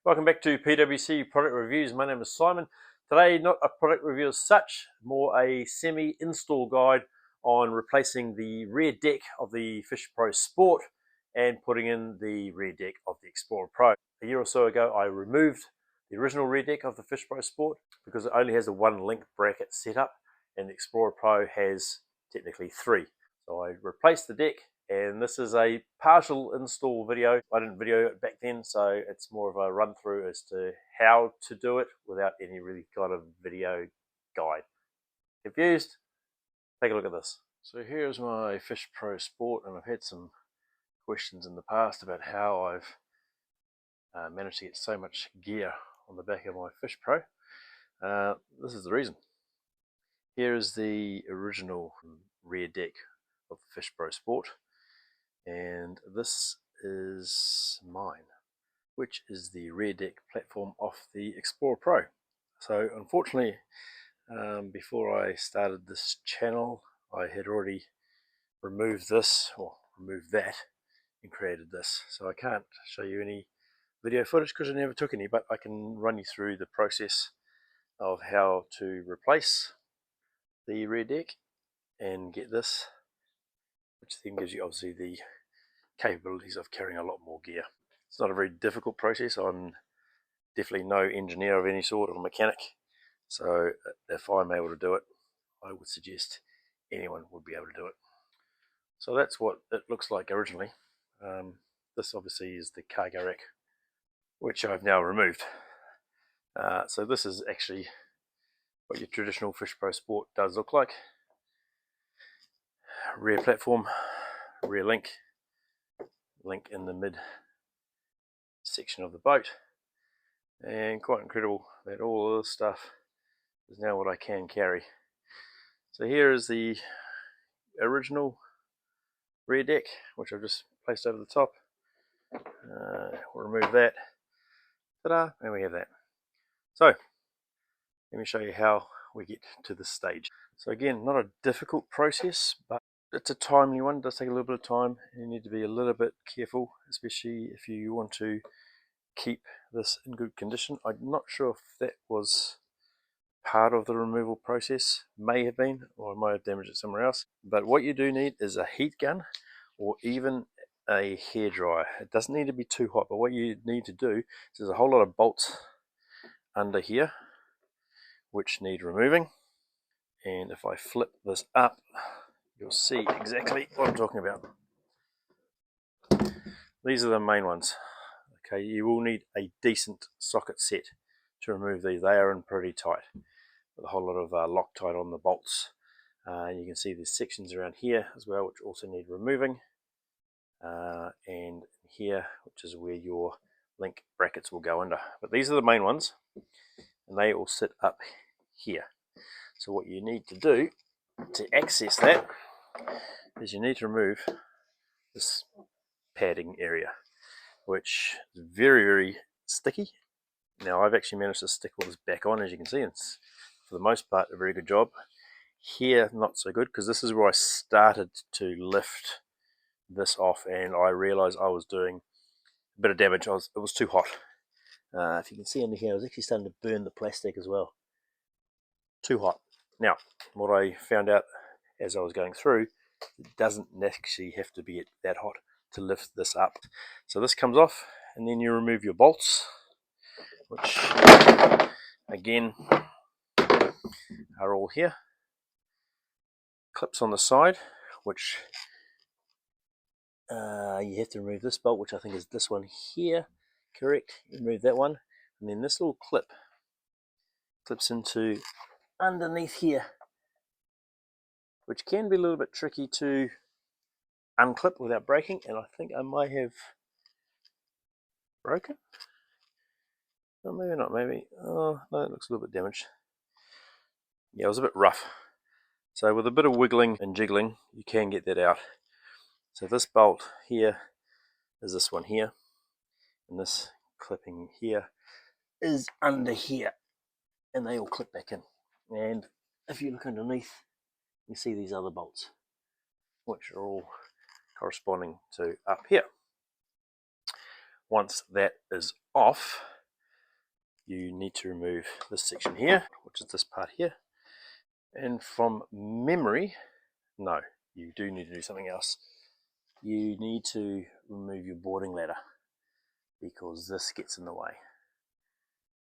Welcome back to PwC Product Reviews. My name is Simon. Today, not a product review as such, more a semi-install guide on replacing the rear deck of the Fish Pro Sport and putting in the rear deck of the Explorer Pro. A year or so ago, I removed the original rear deck of the Fish Pro Sport because it only has a one LINQ bracket set up, and the Explorer Pro has technically three. So I replaced the deck, and this is a partial install video. I didn't video it back then, so it's more of a run through as to how to do it without any really kind of video guide. Confused? Take a look at this. So here's my Fish Pro Sport, and I've had some questions in the past about how I've managed to get so much gear on the back of my Fish Pro. This is the reason. Here is the original rear deck of the Fish Pro Sport, and this is mine, which is the rear deck platform off the Explorer Pro. So unfortunately, before I started this channel, I had already removed this, or removed that, and created this. So I can't show you any video footage because I never took any, but I can run you through the process of how to replace the rear deck and get this, which then gives you obviously the capabilities of carrying a lot more gear. It's not a very difficult process. I'm definitely no engineer of any sort or mechanic, so if I'm able to do it, I would suggest anyone would be able to do it. So that's what it looks like originally. This obviously is the cargo rack, which I've now removed. So this is actually what your traditional Fish Pro Sport does look like. Rear platform, rear LINQ in the mid section of the boat, and quite incredible that all of this stuff is now what I can carry. So here is the original rear deck, which I've just placed over the top. We'll remove that. Ta-da! And we have that. So let me show you how we get to this stage. So again, not a difficult process, but it's a timely one. It does take a little bit of time, and you need to be a little bit careful, especially if you want to keep this in good condition. I'm not sure if that was part of the removal process, may have been, or I might have damaged it somewhere else. But what you do need is a heat gun or even a hairdryer. It doesn't need to be too hot, but what you need to do is there's a whole lot of bolts under here which need removing, and if I flip this up, you'll see exactly what I'm talking about. These are the main ones. Okay, you will need a decent socket set to remove these. They are in pretty tight, with a whole lot of Loctite on the bolts. You can see there's sections around here as well which also need removing, and here, which is where your LINQ brackets will go under. But these are the main ones, and they all sit up here. So what you need to do to access that is you need to remove this padding area, which is very, very sticky. Now I've actually managed to stick all this back on, as you can see. It's for the most part a very good job. Here not so good, because this is where I started to lift this off, and I realized I was doing a bit of damage. It was too hot. If you can see under here, I was actually starting to burn the plastic as well. Too hot. Now, what I found out as I was going through, it doesn't actually have to be that hot to lift this up. So this comes off, and then you remove your bolts, which again are all here. Clips on the side, which you have to remove this bolt, which I think is this one here. Correct. Remove that one, and then this little clip clips into underneath here, which can be a little bit tricky to unclip without breaking, and I think I might have broken. Oh, maybe not, maybe. Oh, no, it looks a little bit damaged. Yeah, it was a bit rough. So with a bit of wiggling and jiggling, you can get that out. So this bolt here is this one here, and this clipping here is under here, and they all clip back in. And if you look underneath, you see these other bolts, which are all corresponding to up here. Once that is off, you need to remove this section here, which is this part here. And from memory, no, you do need to do something else. You need to remove your boarding ladder because this gets in the way.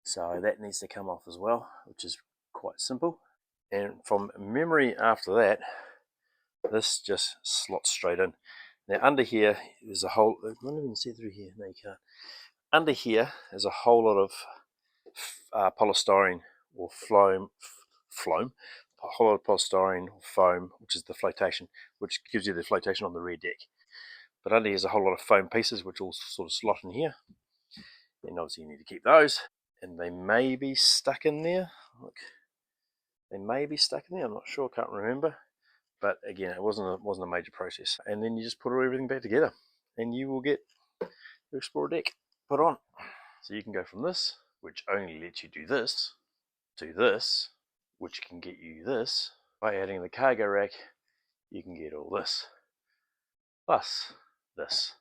So that needs to come off as well, which is quite simple. And from memory after that, this just slots straight in. Now under here, there's a whole, I can't even see through here, no you can't. Under here, there's a whole lot of polystyrene or foam, a whole lot of polystyrene or foam, which is the flotation, which gives you the flotation on the rear deck. But under here is a whole lot of foam pieces which all sort of slot in here. And obviously you need to keep those. And they may be stuck in there. Look, they may be stuck in there. I'm not sure, can't remember. But again, it wasn't a major process. And then you just put everything back together, and you will get your Explorer deck put on. So you can go from this, which only lets you do this, to this, which can get you this. By adding the cargo rack, you can get all this, plus this,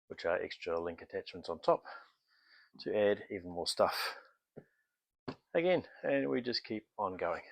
which are extra LINQ attachments on top to add even more stuff. Again, and we just keep on going.